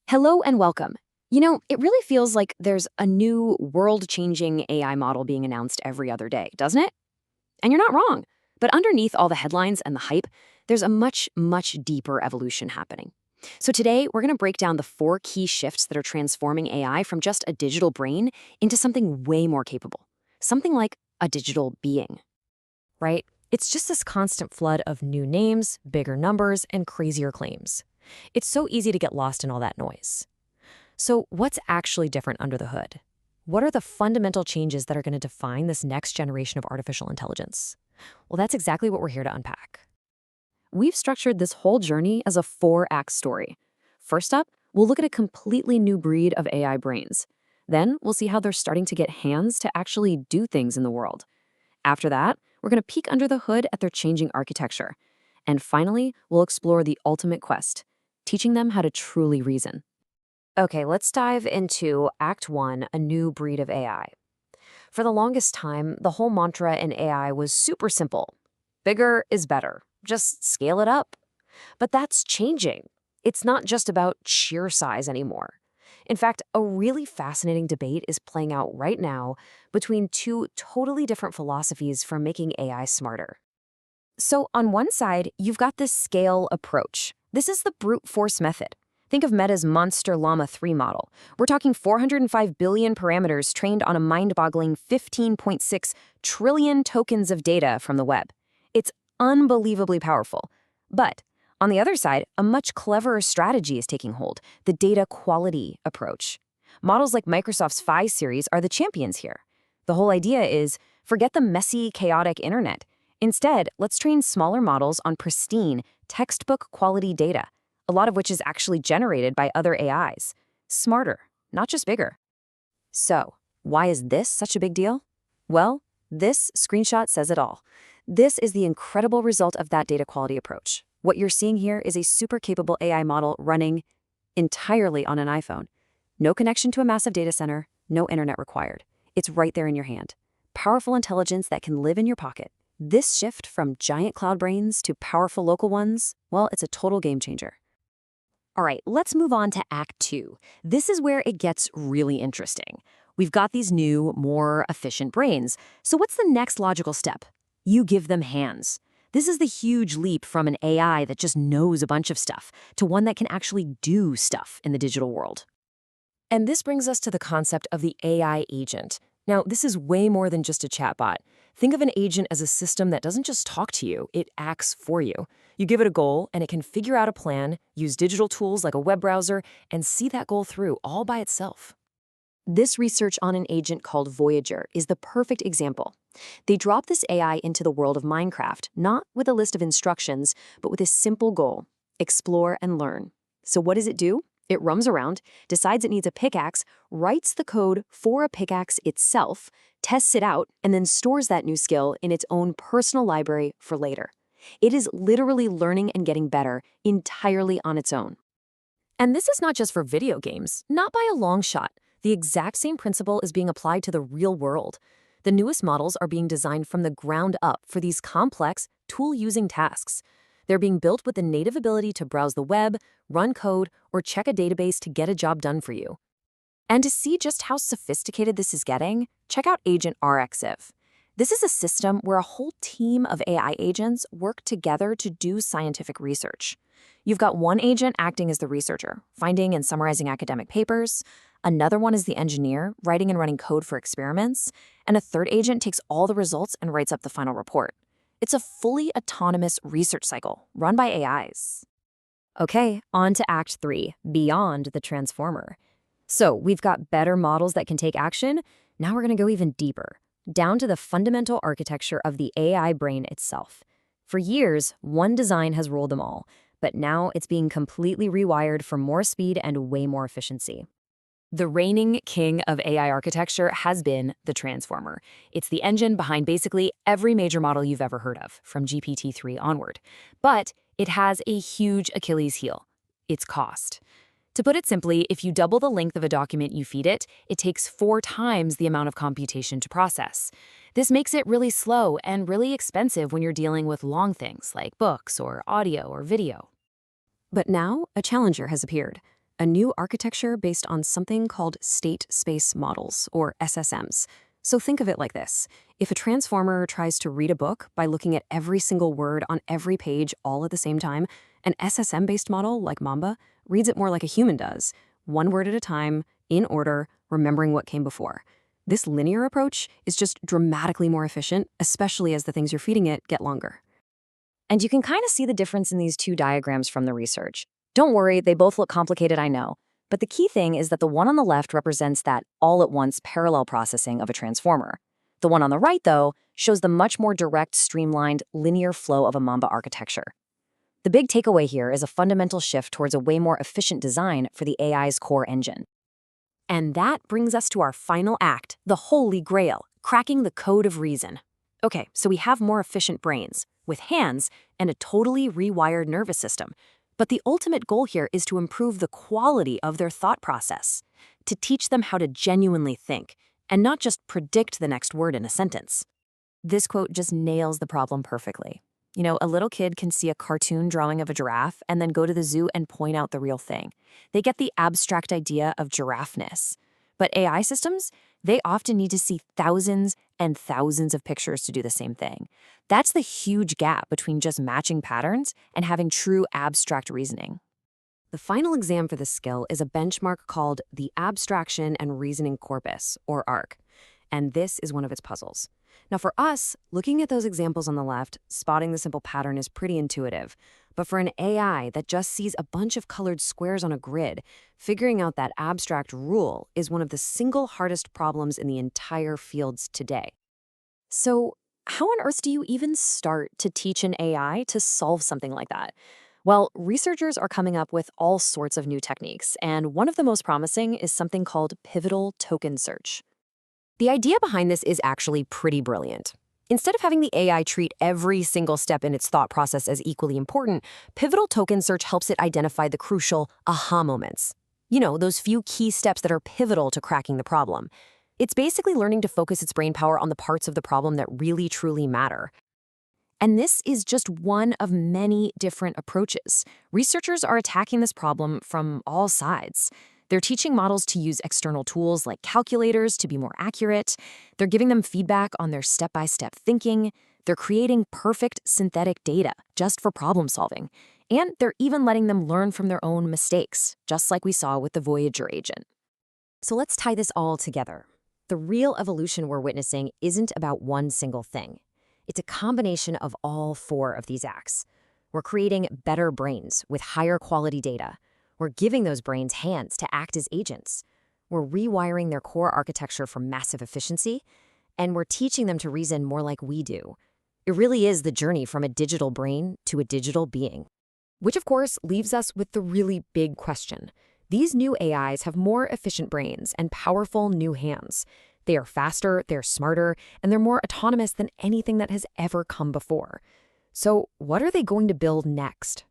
Hello and welcome. It really feels like there's a new world-changing AI model being announced every other day, doesn't it? And you're not wrong. But underneath all the headlines and the hype, there's a much, much deeper evolution happening. So today, we're going to break down the four key shifts that are transforming AI from just a digital brain into something way more capable. Something like a digital being. Right? It's just this constant flood of new names, bigger numbers, and crazier claims. It's so easy to get lost in all that noise. So, what's actually different under the hood? What are the fundamental changes that are going to define this next generation of artificial intelligence? Well, that's exactly what we're here to unpack. We've structured this whole journey as a four-act story. First up, we'll look at a completely new breed of AI brains. Then we'll see how they're starting to get hands to actually do things in the world. After that, we're going to peek under the hood at their changing architecture. And finally, we'll explore the ultimate quest, teaching them how to truly reason. Okay, let's dive into Act 1, a new breed of AI. For the longest time, the whole mantra in AI was super simple. Bigger is better. Just scale it up. But that's changing. It's not just about sheer size anymore. In fact, a really fascinating debate is playing out right now between two totally different philosophies for making AI smarter. So on one side, you've got this scale approach. This is the brute force method. Think of Meta's Monster Llama 3 model. We're talking 405 billion parameters trained on a mind-boggling 15.6 trillion tokens of data from the web. It's unbelievably powerful. But on the other side, a much cleverer strategy is taking hold, the data quality approach. Models like Microsoft's Phi series are the champions here. The whole idea is, forget the messy, chaotic internet. Instead, let's train smaller models on pristine, textbook quality data, a lot of which is actually generated by other AIs. Smarter, not just bigger. So, why is this such a big deal? Well, this screenshot says it all. This is the incredible result of that data quality approach. What you're seeing here is a super capable AI model running entirely on an iPhone. No connection to a massive data center, no internet required. It's right there in your hand. Powerful intelligence that can live in your pocket. This shift from giant cloud brains to powerful local ones, well, it's a total game changer. All right, let's move on to Act 2. This is where it gets really interesting. We've got these new, more efficient brains. So what's the next logical step? You give them hands. This is the huge leap from an AI that just knows a bunch of stuff to one that can actually do stuff in the digital world. And this brings us to the concept of the AI agent. Now, this is way more than just a chatbot. Think of an agent as a system that doesn't just talk to you, it acts for you. You give it a goal, and it can figure out a plan, use digital tools like a web browser, and see that goal through all by itself. This research on an agent called Voyager is the perfect example. They drop this AI into the world of Minecraft, not with a list of instructions, but with a simple goal: explore and learn. So what does it do? It roams around, decides it needs a pickaxe, writes the code for a pickaxe itself, tests it out, and then stores that new skill in its own personal library for later. It is literally learning and getting better entirely on its own. And this is not just for video games, not by a long shot. The exact same principle is being applied to the real world. The newest models are being designed from the ground up for these complex, tool-using tasks. They're being built with the native ability to browse the web, run code, or check a database to get a job done for you. And to see just how sophisticated this is getting, check out Agent RxIV. This is a system where a whole team of AI agents work together to do scientific research. You've got one agent acting as the researcher, finding and summarizing academic papers. Another one is the engineer, writing and running code for experiments. And a third agent takes all the results and writes up the final report. It's a fully autonomous research cycle run by AIs. Okay, on to Act 3, Beyond the Transformer. So we've got better models that can take action. Now we're going to go even deeper, down to the fundamental architecture of the AI brain itself. For years, one design has ruled them all, but now it's being completely rewired for more speed and way more efficiency. The reigning king of AI architecture has been the Transformer. It's the engine behind basically every major model you've ever heard of, from GPT-3 onward. But it has a huge Achilles heel: its cost. To put it simply, if you double the length of a document you feed it, it takes 4 times the amount of computation to process. This makes it really slow and really expensive when you're dealing with long things like books or audio or video. But now, a challenger has appeared. a new architecture based on something called state space models, or SSMs. So think of it like this. If a transformer tries to read a book by looking at every single word on every page all at the same time, an SSM-based model, like Mamba, reads it more like a human does, one word at a time, in order, remembering what came before. This linear approach is just dramatically more efficient, especially as the things you're feeding it get longer. And you can kind of see the difference in these two diagrams from the research. Don't worry, they both look complicated, I know. But the key thing is that the one on the left represents that all-at-once parallel processing of a transformer. The one on the right, though, shows the much more direct, streamlined, linear flow of a Mamba architecture. The big takeaway here is a fundamental shift towards a way more efficient design for the AI's core engine. And that brings us to our final act, the holy grail, cracking the code of reason. Okay, so we have more efficient brains, with hands and a totally rewired nervous system. But the ultimate goal here is to improve the quality of their thought process, to teach them how to genuinely think, and not just predict the next word in a sentence. This quote just nails the problem perfectly. You know, a little kid can see a cartoon drawing of a giraffe and then go to the zoo and point out the real thing. They get the abstract idea of giraffeness. But AI systems, they often need to see thousands and thousands of pictures to do the same thing. That's the huge gap between just matching patterns and having true abstract reasoning. The final exam for this skill is a benchmark called the Abstraction and Reasoning Corpus, or ARC. And this is one of its puzzles. Now for us, looking at those examples on the left, spotting the simple pattern is pretty intuitive. But for an AI that just sees a bunch of colored squares on a grid, figuring out that abstract rule is one of the single hardest problems in the entire fields today. So how on earth do you even start to teach an AI to solve something like that? Well, researchers are coming up with all sorts of new techniques, and one of the most promising is something called pivotal token search. The idea behind this is actually pretty brilliant. Instead of having the AI treat every single step in its thought process as equally important, pivotal token search helps it identify the crucial aha moments. You know, those few key steps that are pivotal to cracking the problem. It's basically learning to focus its brain power on the parts of the problem that really truly matter. And this is just one of many different approaches. Researchers are attacking this problem from all sides. They're teaching models to use external tools like calculators to be more accurate. They're giving them feedback on their step-by-step thinking. They're creating perfect synthetic data just for problem solving. And they're even letting them learn from their own mistakes, just like we saw with the Voyager agent. So let's tie this all together. The real evolution we're witnessing isn't about one single thing. It's a combination of all four of these acts. We're creating better brains with higher quality data. We're giving those brains hands to act as agents. We're rewiring their core architecture for massive efficiency, and we're teaching them to reason more like we do. It really is the journey from a digital brain to a digital being. Which, of course, leaves us with the really big question. These new AIs have more efficient brains and powerful new hands. They are faster, they're smarter, and they're more autonomous than anything that has ever come before. So what are they going to build next?